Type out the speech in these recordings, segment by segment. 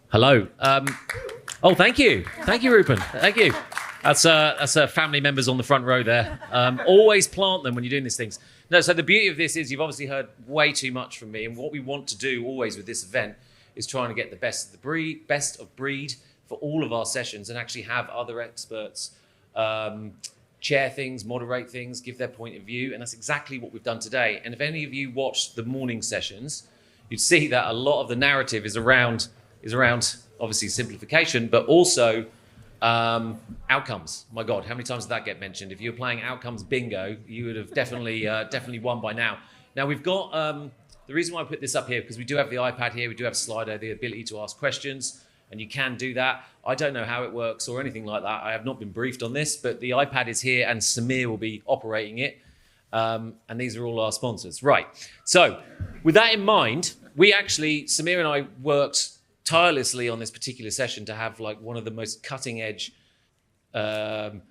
Hello. Thank you, Rupen. Thank you. That's family members on the front row there. Always plant them when you're doing these things. No, so the beauty of this is you've obviously heard way too much from me, and what we want to do always with this event is trying to get the best of breed for all of our sessions, and actually have other experts chair things, moderate things, give their point of view, and that's exactly what we've done today. And if any of you watched the morning sessions, you'd see that a lot of the narrative is around obviously simplification, but also outcomes. My God, how many times did that get mentioned? If you were playing outcomes bingo, you would have definitely won by now. Now we've got the reason why I put this up here, because we do have the iPad here, we do have Slido, the ability to ask questions, and you can do that. I don't know how it works or anything like that. I have not been briefed on this, but the iPad is here and Samir will be operating it. And these are all our sponsors. Right, so with that in mind, Samir and I worked tirelessly on this particular session to have like one of the most cutting edge hour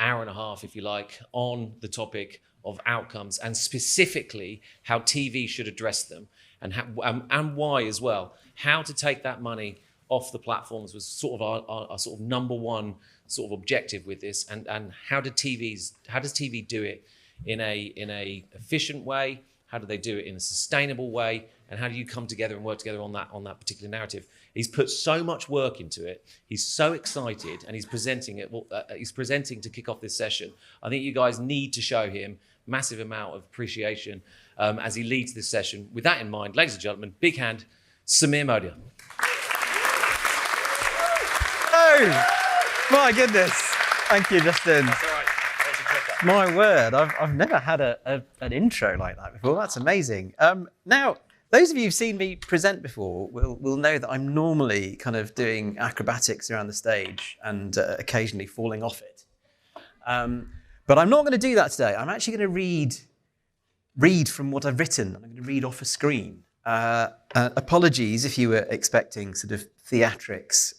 and a half, if you like, on the topic of outcomes, and specifically how TV should address them, and why as well. How to take that money off the platforms was sort of our sort of number one sort of objective with this, and how does TV do it in a efficient way? How do they do it in a sustainable way? And how do you come together and work together on that particular narrative? He's put so much work into it. He's so excited, and he's presenting it. He's presenting to kick off this session. I think you guys need to show him massive amount of appreciation as he leads this session. With that in mind, ladies and gentlemen, big hand, Samir Modia. Oh, my goodness. Thank you, Justin. That's all right. My word, I've never had an intro like that before. That's amazing. Now, those of you who've seen me present before will know that I'm normally kind of doing acrobatics around the stage and occasionally falling off it. But I'm not going to do that today. I'm actually going to read from what I've written. I'm going to read off a screen. Apologies if you were expecting sort of theatrics.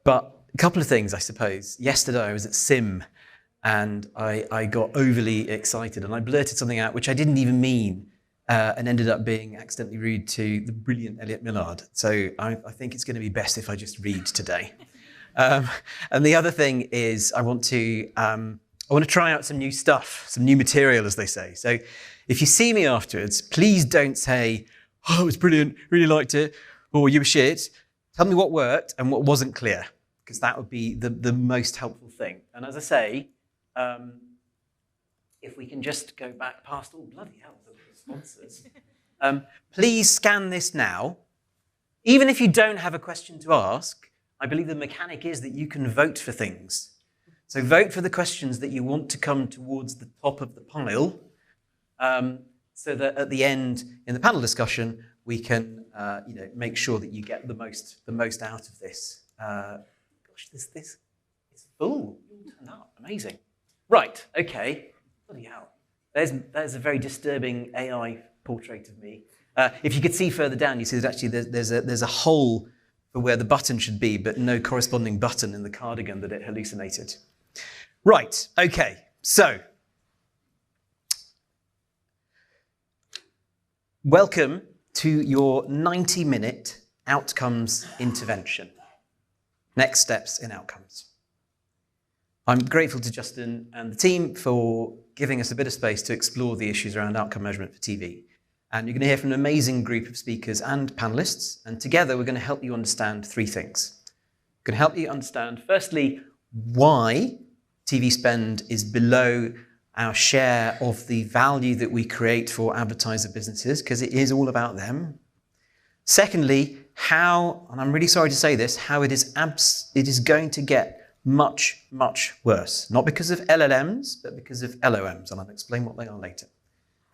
But a couple of things, I suppose. Yesterday I was at Sim, and I got overly excited, and I blurted something out which I didn't even mean, and ended up being accidentally rude to the brilliant Elliot Millard. So I think it's going to be best if I just read today. And the other thing is I want to try out some new stuff, some new material, as they say. So if you see me afterwards, please don't say, "Oh, it was brilliant, really liked it," or "You were shit." Tell me what worked and what wasn't clear, because that would be the most helpful thing. And as I say, if we can just go back past, oh, bloody hell, the sponsors. Please scan this now. Even if you don't have a question to ask, I believe the mechanic is that you can vote for things. So vote for the questions that you want to come towards the top of the pile, so that at the end, in the panel discussion, we can make sure that you get the most out of this. Gosh, this is full. Turned up. Amazing. Right, okay. Bloody hell. There's a very disturbing AI portrait of me. If you could see further down, you see that actually there's a hole for where the button should be, but no corresponding button in the cardigan that it hallucinated. Right, okay. So, welcome to your 90-minute outcomes intervention. Next steps in outcomes. I'm grateful to Justin and the team for giving us a bit of space to explore the issues around outcome measurement for TV. And you're going to hear from an amazing group of speakers and panelists. And together, we're going to help you understand three things. We're going to help you understand, firstly, why TV spend is below our share of the value that we create for advertiser businesses, because it is all about them. Secondly, how, and I'm really sorry to say this, how it is going to get much, much worse. Not because of LLMs, but because of LOMs, and I'll explain what they are later.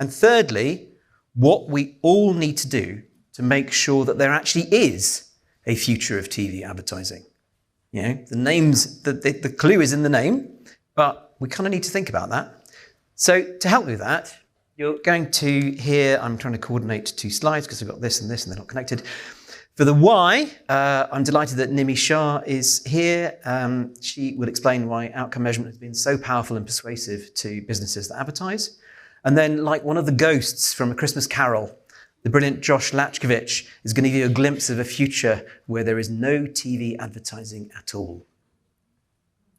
And thirdly, what we all need to do to make sure that there actually is a future of TV advertising. You know, the clue is in the name, but we kind of need to think about that. So to help with that, you're going to hear, I'm trying to coordinate two slides because I've got this and they're not connected. For the why, I'm delighted that Nimi Shah is here. She will explain why outcome measurement has been so powerful and persuasive to businesses that advertise. And then, like one of the ghosts from A Christmas Carol, The brilliant Josh Lachkovich is going to give you a glimpse of a future where there is no TV advertising at all.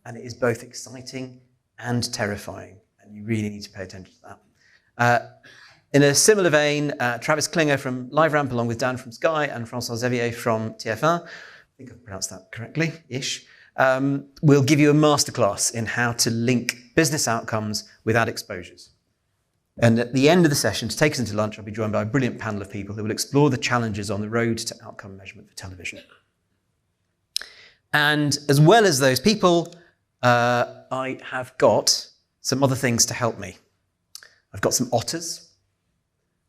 And it is both exciting and terrifying, and you really need to pay attention to that. In a similar vein, Travis Klinger from LiveRamp, along with Dan from Sky and François Xavier from TF1, I think I've pronounced that correctly-ish, will give you a masterclass in how to link business outcomes with ad exposures. And at the end of the session, to take us into lunch, I'll be joined by a brilliant panel of people who will explore the challenges on the road to outcome measurement for television. And as well as those people, I have got some other things to help me. I've got some otters.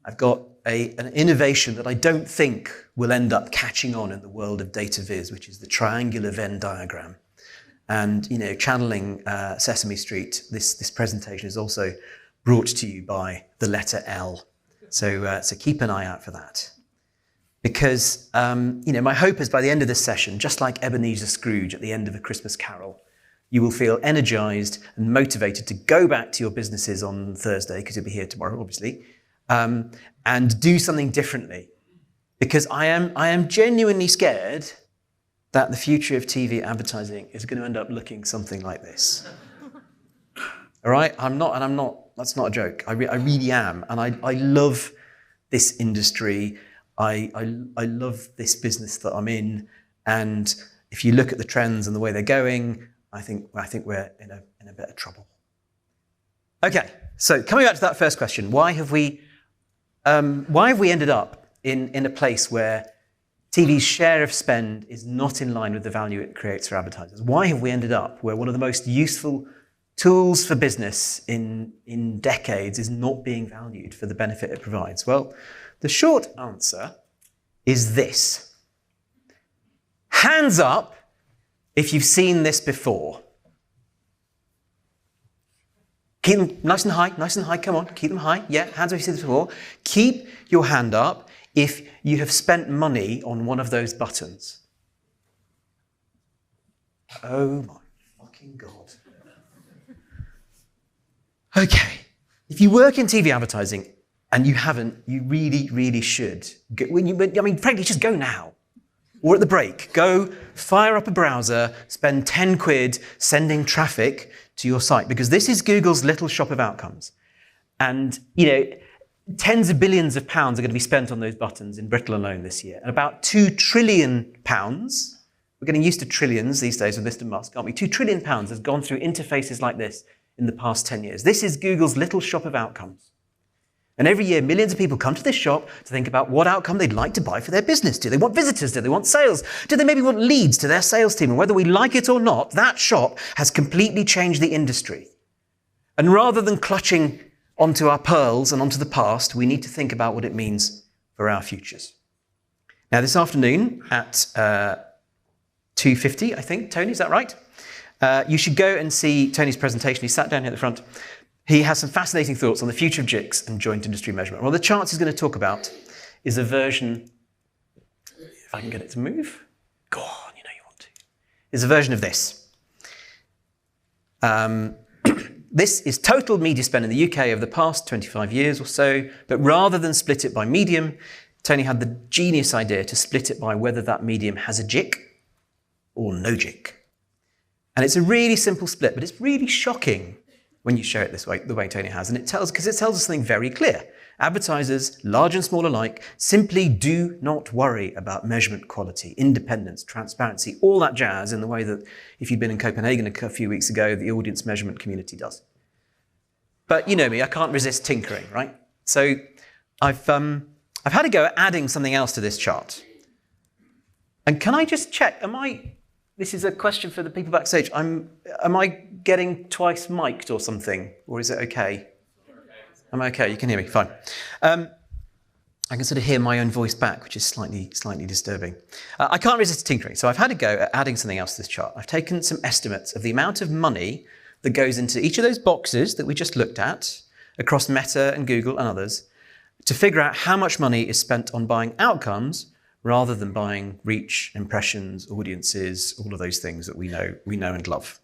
I've got an innovation that I don't think will end up catching on in the world of data viz, which is the triangular Venn diagram. And, channeling Sesame Street, this presentation is also brought to you by the letter L. So keep an eye out for that. Because, my hope is by the end of this session, just like Ebenezer Scrooge at the end of A Christmas Carol, you will feel energized and motivated to go back to your businesses on Thursday, because you'll be here tomorrow, obviously, and do something differently. Because I am genuinely scared that the future of TV advertising is going to end up looking something like this. All right? I'm not, that's not a joke. I really am. And I love this industry. I love this business that I'm in. And if you look at the trends and the way they're going, I think we're in a bit of trouble. Okay, so coming back to that first question, why have we ended up in a place where TV's share of spend is not in line with the value it creates for advertisers? Why have we ended up where one of the most useful tools for business in decades is not being valued for the benefit it provides? Well, the short answer is this. Hands up if you've seen this before. Keep them nice and high, come on, keep them high. Yeah, hands up if you've seen this before. Keep your hand up if you have spent money on one of those buttons. Oh my fucking God. Okay, if you work in TV advertising and you haven't, you really, really should. Frankly, just go now. Or at the break, go fire up a browser, spend 10 quid sending traffic to your site, because this is Google's little shop of outcomes. And, tens of billions of pounds are going to be spent on those buttons in Britain alone this year. And about £2 trillion, we're getting used to trillions these days with Mr. Musk, aren't we? £2 trillion has gone through interfaces like this in the past 10 years. This is Google's little shop of outcomes. And every year, millions of people come to this shop to think about what outcome they'd like to buy for their business. Do they want visitors? Do they want sales? Do they maybe want leads to their sales team? And whether we like it or not, that shop has completely changed the industry. And rather than clutching onto our pearls and onto the past, we need to think about what it means for our futures. Now, this afternoon at 2:50, I think, Tony, is that right? You should go and see Tony's presentation. He sat down here at the front. He has some fascinating thoughts on the future of JICs and joint industry measurement. Well, the charts he's going to talk about is a version, if I can get it to move, go on, you want to, is a version of this. This is total media spend in the UK over the past 25 years or so, but rather than split it by medium, Tony had the genius idea to split it by whether that medium has a JIC or no JIC. And it's a really simple split, but it's really shocking when you show it this way, the way Tony has. And it tells us something very clear. Advertisers, large and small alike, simply do not worry about measurement quality, independence, transparency, all that jazz in the way that, if you'd been in Copenhagen a few weeks ago, the audience measurement community does. But you know me, I can't resist tinkering, right? So I've had a go at adding something else to this chart. And can I just check, this is a question for the people backstage, am I getting twice mic'd or something? Or is it okay? I'm okay, you can hear me, fine. I can sort of hear my own voice back, which is slightly disturbing. I can't resist tinkering, so I've had a go at adding something else to this chart. I've taken some estimates of the amount of money that goes into each of those boxes that we just looked at, across Meta and Google and others, to figure out how much money is spent on buying outcomes rather than buying reach, impressions, audiences, all of those things that we know and love.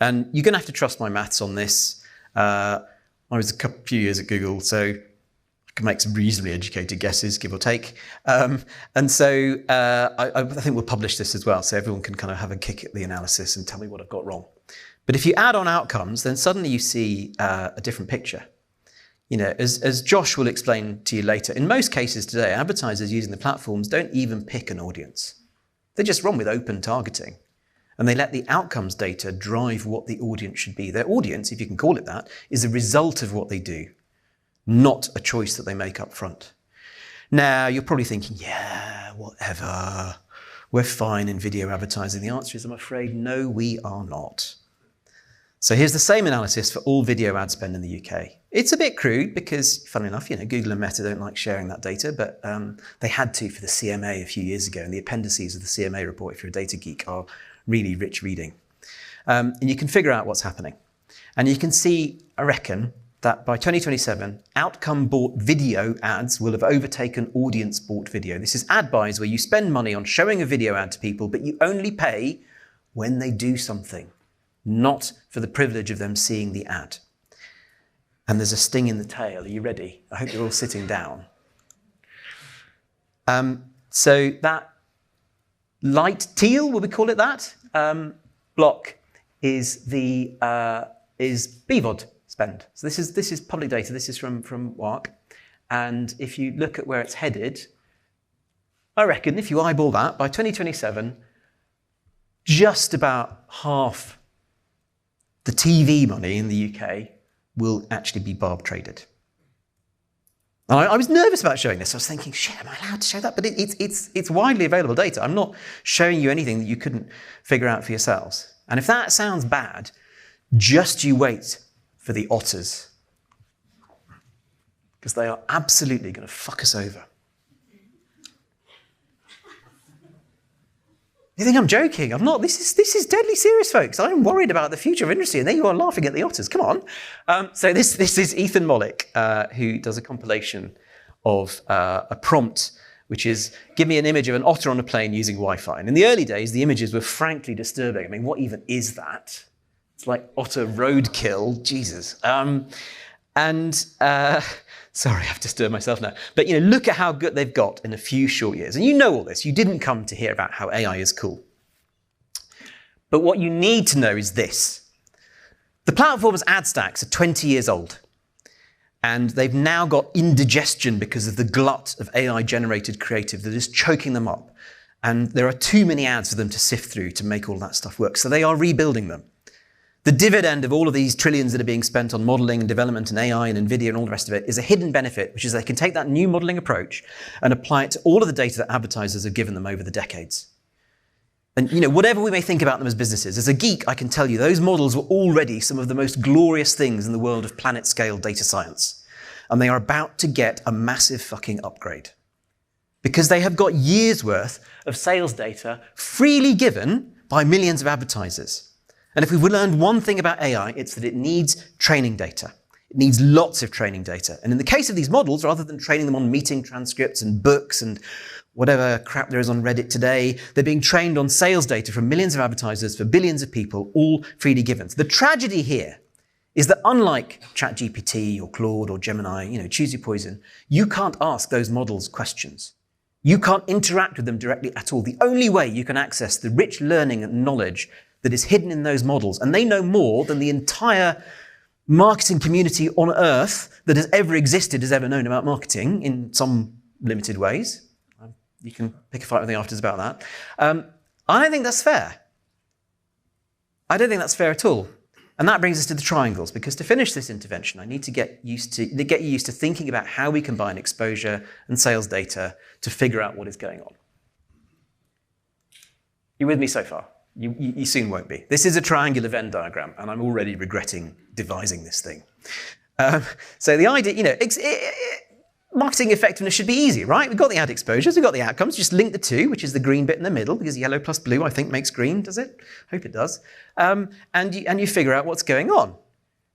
And you're going to have to trust my maths on this. I was a few years at Google, so I can make some reasonably educated guesses, give or take. And so I think we'll publish this as well, so everyone can kind of have a kick at the analysis and tell me what I've got wrong. But if you add on outcomes, then suddenly you see a different picture. You know, as Josh will explain to you later, in most cases today, advertisers using the platforms don't even pick an audience. They just run with open targeting. And they let the outcomes data drive what the audience should be. Their audience, if you can call it that, is a result of what they do, not a choice that they make up front. Now, you're probably thinking, yeah, whatever. We're fine in video advertising. The answer is, I'm afraid, no, we are not. So here's the same analysis for all video ad spend in the UK. It's a bit crude because, funnily enough, you know, Google and Meta don't like sharing that data, but they had to for the CMA a few years ago. And the appendices of the CMA report, if you're a data geek, are really rich reading. And you can figure out what's happening. And you can see, I reckon, that by 2027, outcome-bought video ads will have overtaken audience-bought video. This is ad buys where you spend money on showing a video ad to people, but you only pay when they do something, not for the privilege of them seeing the ad. And there's a sting in the tail. Are you ready? I hope you're all sitting down. So that light teal, will we call it that, block is the BVOD spend. So this is public data. This is from WARC. And if you look at where it's headed, I reckon if you eyeball that, by 2027, just about half the TV money in the UK will actually be barb traded. And I was nervous about showing this. I was thinking, shit, am I allowed to show that? But it's widely available data. I'm not showing you anything that you couldn't figure out for yourselves. And if that sounds bad, just you wait for the otters, because they are absolutely going to fuck us over. You think I'm joking? I'm not. This is deadly serious, folks. I'm worried about the future of industry, and there you are laughing at the otters. Come on. So this is Ethan Mollick, who does a compilation of a prompt, which is, give me an image of an otter on a plane using Wi-Fi. And in the early days, the images were frankly disturbing. I mean, what even is that? It's like otter roadkill. Jesus. Sorry, I've disturbed myself now. But you know, look at how good they've got in a few short years. And you know all this. You didn't come to hear about how AI is cool. But what you need to know is this. The platform's ad stacks are 20 years old. And they've now got indigestion because of the glut of AI-generated creative that is choking them up. And there are too many ads for them to sift through to make all that stuff work. So they are rebuilding them. The dividend of all of these trillions that are being spent on modeling and development and AI and NVIDIA and all the rest of it is a hidden benefit, which is they can take that new modeling approach and apply it to all of the data that advertisers have given them over the decades. And you know, whatever we may think about them as businesses, as a geek, I can tell you those models were already some of the most glorious things in the world of planet-scale data science. And they are about to get a massive fucking upgrade. Because they have got years' worth of sales data freely given by millions of advertisers. And if we've learned one thing about AI, it's that it needs training data. It needs lots of training data. And in the case of these models, rather than training them on meeting transcripts and books and whatever crap there is on Reddit today, they're being trained on sales data from millions of advertisers for billions of people, all freely given. So the tragedy here is that unlike ChatGPT or Claude or Gemini, you know, choose your poison, you can't ask those models questions. You can't interact with them directly at all. The only way you can access the rich learning and knowledge that is hidden in those models, and they know more than the entire marketing community on earth that has ever existed has ever known about marketing in some limited ways. You can pick a fight with me afterwards about that. I don't think that's fair. I don't think that's fair at all. And that brings us to the triangles, because to finish this intervention, I need to get you used to thinking about how we combine exposure and sales data to figure out what is going on. You with me so far? You soon won't be. This is a triangular Venn diagram, and I'm already regretting devising this thing. So the idea, you know, marketing effectiveness should be easy, right? We've got the ad exposures, we've got the outcomes, just link the two, which is the green bit in the middle, because yellow plus blue, I think, makes green, does it? Hope it does. And you figure out what's going on.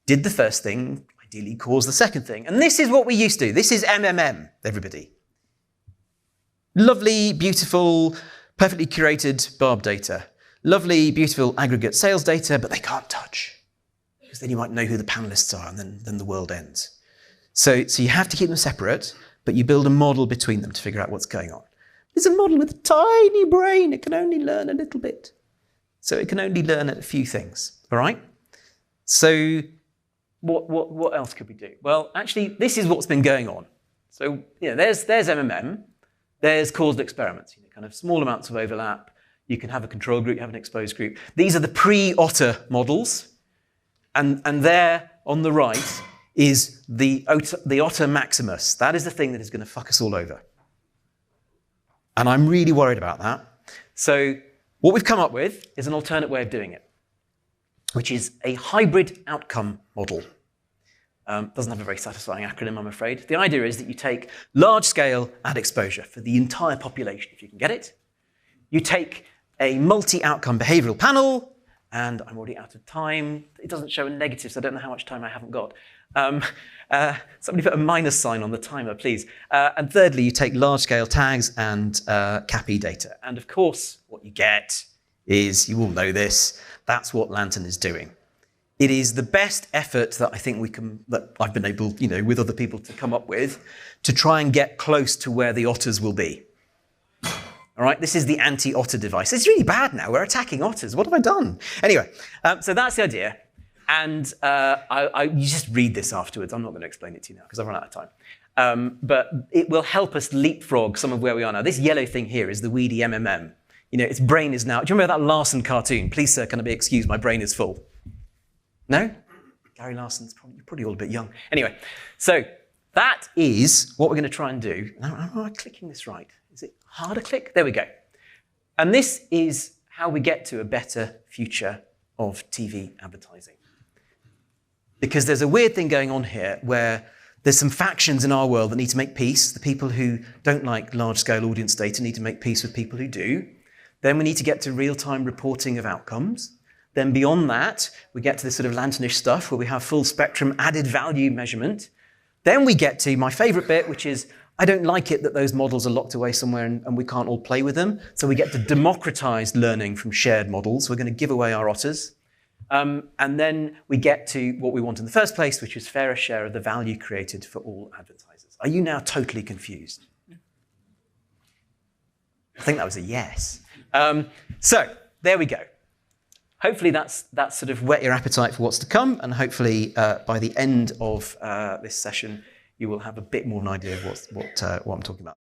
Did the first thing ideally cause the second thing? And this is what we used to. This is MMM, everybody. Lovely, beautiful, perfectly curated barb data. Lovely, beautiful aggregate sales data, but they can't touch. Because then you might know who the panelists are, and then the world ends. So you have to keep them separate, but you build a model between them to figure out what's going on. It's a model with a tiny brain. It can only learn a little bit. So it can only learn a few things, all right? So what else could we do? Well, actually, this is what's been going on. So there's MMM, there's causal experiments, kind of small amounts of overlap. You can have a control group, you have an exposed group. These are the pre-otter models, and there on the right is the otter maximus. That is the thing that is going to fuck us all over. And I'm really worried about that. So what we've come up with is an alternate way of doing it, which is a hybrid outcome model. Doesn't have a very satisfying acronym, I'm afraid. The idea is that you take large scale ad exposure for the entire population, if you can get it. You take a multi-outcome behavioral panel, and I'm already out of time. It doesn't show a negative, so I don't know how much time I haven't got. Somebody put a minus sign on the timer, please. And thirdly, you take large-scale tags and CAPI data. And of course, what you get is, you all know this, that's what Lantern is doing. It is the best effort that I think that I've been able, with other people to come up with, to try and get close to where the otters will be. All right, this is the anti-otter device. It's really bad now. We're attacking otters. What have I done? Anyway, so that's the idea. And you just read this afterwards. I'm not going to explain it to you now because I've run out of time. But it will help us leapfrog some of where we are now. This yellow thing here is the weedy MMM. Its brain is now... Do you remember that Larson cartoon? Please, sir, can I be excused? My brain is full. No? Gary Larson's probably all a bit young. Anyway, so that is what we're going to try and do. Now, am I clicking this right? Is it harder click? There we go. And this is how we get to a better future of TV advertising. Because there's a weird thing going on here where there's some factions in our world that need to make peace. The people who don't like large-scale audience data need to make peace with people who do. Then we need to get to real-time reporting of outcomes. Then beyond that, we get to this sort of lanternish stuff where we have full spectrum added value measurement. Then we get to my favorite bit, which is I don't like it that those models are locked away somewhere and we can't all play with them. So we get to democratized learning from shared models. We're going to give away our otters. And then we get to what we want in the first place, which is fairer share of the value created for all advertisers. Are you now totally confused? I think that was a yes. So there we go. Hopefully that's sort of whet your appetite for what's to come, and hopefully by the end of this session, you will have a bit more of an idea of what I'm talking about.